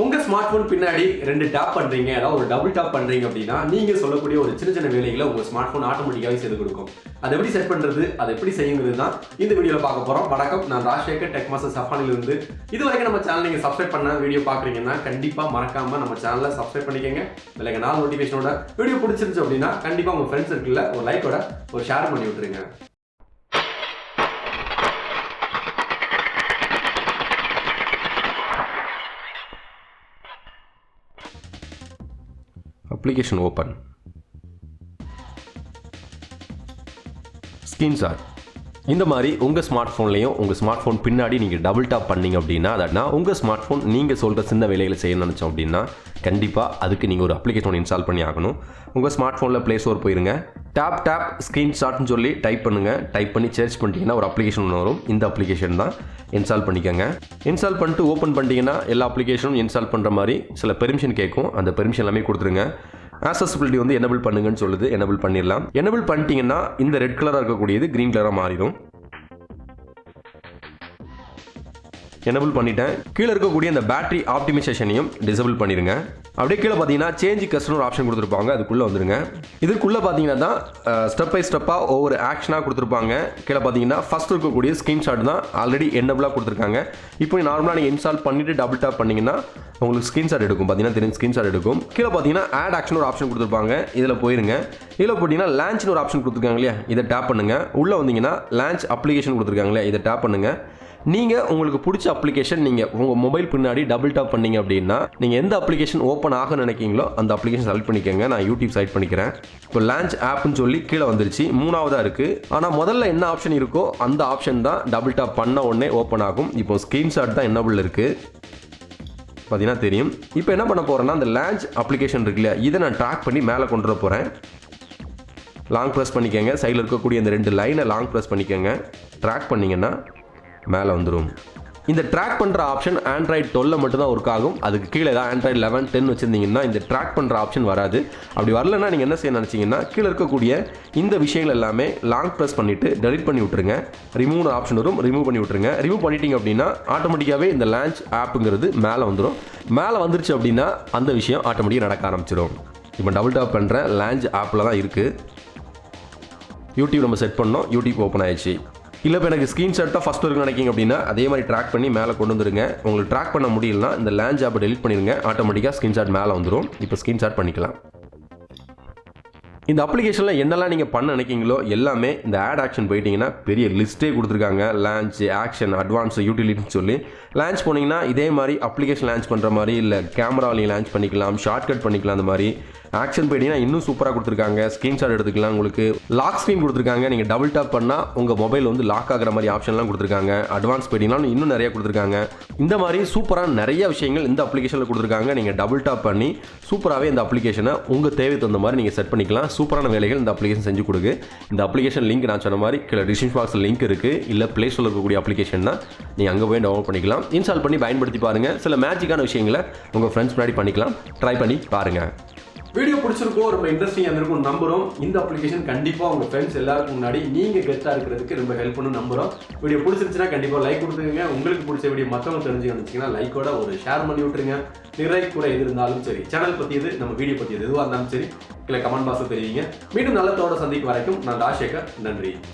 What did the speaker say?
உங்க smart phone பின்னாடி ரெண்டு டாப் பண்றீங்க, அதாவது ஒரு டபுள் டாப் பண்றீங்க அப்படின்னா நீங்க சொல்லக்கூடிய ஒரு சின்ன சின்ன வேலைகளை உங்க ஸ்மார்ட் போன் ஆட்டோமேட்டிக்காவே செய்து கொடுக்கும். அதை எப்படி செட் பண்றது, அதை எப்படி செய்யுங்கிறது தான் இந்த வீடியோல பார்க்க போறோம். வணக்கம், நான் ராஜசேகர், டெக் மாஸ்டர் சஃபானில இருந்து. இது வரைக்கும் நம்ம சேனல் நீங்க சப்ஸ்கிரைப் பண்ண வீடியோ பாக்குறீங்கன்னா கண்டிப்பா மறக்காம நம்ம சேனலை சப்ஸ்கிரைப் பண்ணிக்கங்க. இல்லைங்க நாள் நோட்டிபிகேஷனோட வீடியோ பிடிச்சிருந்துச்சு அப்படின்னா கண்டிப்பா உங்க ஃப்ரெண்ட்ஸ் இருக்குல்ல ஒரு லைக்கோட ஒரு ஷேர் பண்ணி விட்டுருங்க. Application open, screenshot. இந்த மாதிரி உங்கள் ஸ்மார்ட் ஃபோன்லையும் உங்கள் ஸ்மார்ட் ஃபோன் பின்னாடி நீங்கள் டபுள் டாப் பண்ணிங்க அப்படின்னா, அதாட்னா உங்கள் ஸ்மார்ட் ஃபோன் நீங்கள் சொல்கிற சின்ன வேலைகளை செய்ய நினச்சோம் அப்படின்னா கண்டிப்பாக அதுக்கு நீங்கள் ஒரு அப்ளிகேஷன் இன்ஸ்டால் பண்ணி ஆகணும். உங்கள் ஸ்மார்ட் ஃபோனில் ப்ளே ஸ்டோர் போயிருங்க, டேப் ஸ்க்ரீன்ஷாட்னு சொல்லி டைப் பண்ணுங்கள். டைப் பண்ணி சர்ச் பண்ணிட்டீங்கன்னா ஒரு அப்ளிகேஷன் ஒன்று வரும். இந்த அப்ளிகேஷன் தான் இன்ஸ்டால் பண்ணிக்கோங்க. இன்ஸ்டால் பண்ணிட்டு ஓப்பன் பண்ணிட்டீங்கன்னா எல்லா அப்ளிகேஷனும் இன்ஸ்டால் பண்ணுற மாதிரி சில பெர்மிஷன் கேட்கும். அந்த பெர்மிஷன் எல்லாமே கொடுத்துருங்க. ஆக்சசிபிலிட்டி வந்து எனபிள் பண்ணுங்கன்னு சொல்லுது, எனபிள் பண்ணிடலாம். எனபிள் பண்ணிட்டீங்கன்னா இந்த ரெட் கலராக இருக்கக்கூடியது கிரீன் கலராக மாறிடும். எனபிள் பண்ணிட்டேன். கீழே இருக்கக்கூடிய இந்த பேட்டரி ஆப்டிமைசேஷனையும் டிசபிள் பண்ணிடுங்க. அப்படியே கீழே பார்த்தீங்கன்னா சேஞ்ச் கஸ்டமர் ஆப்ஷன் கொடுத்துருப்பாங்க, அதுக்குள்ளே வந்துருங்க. இதுக்குள்ளே பார்த்தீங்கன்னா தான் ஸ்டெப் பை ஸ்டெப்பாக ஒவ்வொரு ஆக்ஷனாக கொடுத்துருப்பாங்க. கீழே பார்த்தீங்கன்னா ஃபஸ்ட் இருக்கக்கூடிய ஸ்க்ரீன்ஷாட் தான் ஆல்ரெடி எனபிளாக கொடுத்துருக்காங்க. இப்போ நார்மலாக நீங்கள் இன்ஸ்டால் பண்ணிவிட்டு டபுள் டாப் பண்ணிங்கன்னா உங்களுக்கு ஸ்க்ரீன்ஷாட் எடுக்கும். பார்த்தீங்கன்னா தெரியும் ஸ்க்ரீன்ஷாட் எடுக்கும். கீழே பார்த்தீங்கன்னா ஆட் ஆக்ஷன் ஒரு ஆப்ஷன் கொடுத்துருப்பாங்க, இதில் போயிருங்க. இதில் போட்டிங்கன்னா லான்ச்னு ஒரு ஆப்ஷன் கொடுத்துருக்காங்க இல்லையா, இதை டேப் பண்ணுங்கள். உள்ளே வந்தீங்கன்னா லான்ச் அப்ளிகேஷன் கொடுத்துருக்காங்க இல்லையா, இதை டேப் பண்ணுங்கள். நீங்கள் உங்களுக்கு பிடிச்ச அப்ளிகேஷன் நீங்கள் உங்கள் மொபைல் பின்னாடி டபுள் டாப் பண்ணீங்க அப்படின்னா நீங்கள் எந்த அப்ளிகேஷன் ஓப்பன் ஆக நினைக்கிறீங்களோ அந்த அப்ளிகேஷன் செலக்ட் பண்ணிக்கோங்க. நான் யூடியூப் செலக்ட் பண்ணிக்கிறேன். இப்போ லான்ச் ஆப்னு சொல்லி கீழே வந்துருச்சு, மூணாவதாக இருக்குது. ஆனால் முதல்ல என்ன ஆப்ஷன் இருக்கோ அந்த ஆப்ஷன் தான் டபுள் டாப் பண்ண உடனே ஓப்பன் ஆகும். இப்போ ஸ்க்ரீன்ஷாட் தான் என்னபிள் இருக்குது, பார்த்தீங்கன்னா தெரியும். இப்போ என்ன பண்ண போகிறேன்னா அந்த லான்ச் அப்ளிகேஷன் இருக்கு இல்லையா, இதை நான் ட்ராக் பண்ணி மேலே கொண்டு வர போகிறேன். லாங் ப்ரெஸ் பண்ணிக்கோங்க. சைடில் இருக்கக்கூடிய இந்த ரெண்டு லைனை லாங் ப்ரெஸ் பண்ணிக்கோங்க. ட்ராக் பண்ணிங்கன்னா மேலே வந்துடும். இந்த ட்ராக் பண்ணுற ஆப்ஷன் ஆண்ட்ராய்டு 12 மட்டும்தான் ஒர்க் ஆகும். அதுக்கு கீழே தான் ஆண்ட்ராய்டு 11, 10 வச்சுருந்தீங்கன்னா இந்த ட்ராக் பண்ணுற ஆப்ஷன் வராது. அப்படி வரலன்னா நீங்கள் என்ன செய்ய நினச்சிங்கன்னா கீழே இருக்கக்கூடிய இந்த விஷயங்கள் எல்லாமே லாங் ப்ரெஸ் பண்ணிவிட்டு டெலிட் பண்ணி விட்டுருங்க. ரிமூவ் ஆப்ஷன் வரும், ரிமூவ் பண்ணி விட்டுருங்க. ரிமூவ் பண்ணிட்டீங்க அப்படின்னா ஆட்டோமேட்டிக்காகவே இந்த லான்ச் ஆப்புங்கிறது மேலே வந்துடும். மேலே வந்துருச்சு அப்படின்னா அந்த விஷயம் ஆட்டோமேட்டிக்காக நடக்க ஆரம்பிச்சிடும். இப்போ டபுள் டாப் பண்ணுறேன், லான்ச் ஆப்பில் தான் இருக்குது. யூடியூப் நம்ம செட் பண்ணோம், யூடியூப் ஓப்பன் ஆயிடுச்சு. இல்லை இப்போ எனக்கு ஸ்க்ரீன்ஷாட் தான் ஃபஸ்ட்டு இருக்குன்னு நினைக்கிங்க அப்படின்னா அதே மாதிரி ட்ராக் பண்ணி மேலே கொண்டு வந்துருங்க. உங்களுக்கு ட்ராக் பண்ண முடியலன்னா இந்த லான்ச் ஆப்பை டெலிட் பண்ணிடுங்க. ஆட்டோமேட்டிக்காக ஸ்க்ரீன்ஷாட் மேலே வந்துடும். இப்போ ஸ்க்ரீன்ஷாட் பண்ணிக்கலாம். இந்த அப்ளிகேஷனில் என்னெல்லாம் நீங்கள் பண்ண நினைக்கிங்களோ எல்லாமே இந்த ஆட் ஆக்ஷன் போயிட்டீங்கன்னா பெரிய லிஸ்ட்டே கொடுத்துருக்காங்க. லான்ச், ஆக்ஷன், அட்வான்ஸ், யூட்டிலிட்டின்னு சொல்லி லான்ச் போனீங்கன்னா இதே மாதிரி அப்ளிகேஷன் லான்ச் பண்ணுற மாதிரி இல்லை கேமராலையும் லான்ச் பண்ணிக்கலாம், ஷார்ட்கட் பண்ணிக்கலாம். அந்த மாதிரி ஆக்ஷன் போயிட்டீங்கன்னா இன்னும் சூப்பராக கொடுத்துருக்காங்க. ஸ்க்ரீன்ஷாட் எடுத்துக்கலாம். உங்களுக்கு லாக் ஸ்க்ரீன் கொடுத்துருக்காங்க. நீங்கள் டபுள் டாப் பண்ணால் உங்கள் மொபைல் வந்து லாக் ஆகிற மாதிரி ஆப்ஷன்லாம் கொடுத்துருக்காங்க. அட்வான்ஸ் போயிட்டீங்கன்னா இன்னும் நிறைய கொடுத்துருக்காங்க. இந்த மாதிரி சூப்பரான நிறைய விஷயங்கள் இந்த அப்ளிகேஷனில் கொடுத்துருக்காங்க. நீங்கள் டபுள் டாப் பண்ணி சூப்பராகவே இந்த அப்ளிகேஷனை உங்கள் தேவை தகுந்த மாதிரி நீங்கள் செட் பண்ணிக்கலாம். சூப்பரான வேலைகள் இந்த அப்ளிகேஷன் செஞ்சு கொடுக்கு. இந்த அப்ளிகேஷன் லிங்க் நான் சொன்ன மாதிரி கீழே டிஸ்கிரிப்ஷன் பாக்ஸில் லிங்க் இருக்குது. இல்லை ப்ளே ஸ்டோரில் இருக்கக்கூடிய அப்ளிகேஷன் தான், நீங்கள் அங்கே போய் டவுன்லோட் பண்ணிக்கலாம். இன்ஸ்டால் பண்ணி பயன்படுத்தி பாருங்கள். சில மேஜிக்கான விஷயங்களை உங்கள் ஃப்ரெண்ட்ஸ் முன்னாடி பண்ணிக்கலாம். ட்ரை பண்ணி பாருங்கள். வீடியோ பிடிச்சிருக்கோம், ரொம்ப இன்ட்ரெஸ்டிங்காக இருந்திருக்கும் நம்புறோம். இந்த அப்ளிகேஷன் கண்டிப்பாக உங்கள் ஃப்ரெண்ட்ஸ் எல்லாருக்கும் முன்னாடி நீங்கள் கெஸ்ட்டாக இருக்கிறதுக்கு ரொம்ப ஹெல்ப் பண்ணணும் நம்புறோம். வீடியோ பிடிச்சிருச்சுன்னா கண்டிப்பாக லைக் கொடுத்துருங்க. உங்களுக்கு பிடிச்ச வீடியோ மற்றவங்க தெரிஞ்சு நினச்சிங்கன்னா லைக்கோட ஒரு ஷேர் பண்ணி விட்டுருங்க. நிறை கூட எது இருந்தாலும் சரி, சேனல் பற்றியது நம்ம வீடியோ பற்றியது எதுவாக இருந்தாலும் சரி, இல்லை கமெண்ட் பாக்ஸில் தெரிவிங்க. மீண்டும் நல்லத்தோட சந்திக்கும் வரைக்கும் நான் ராஜசேகர். நன்றி.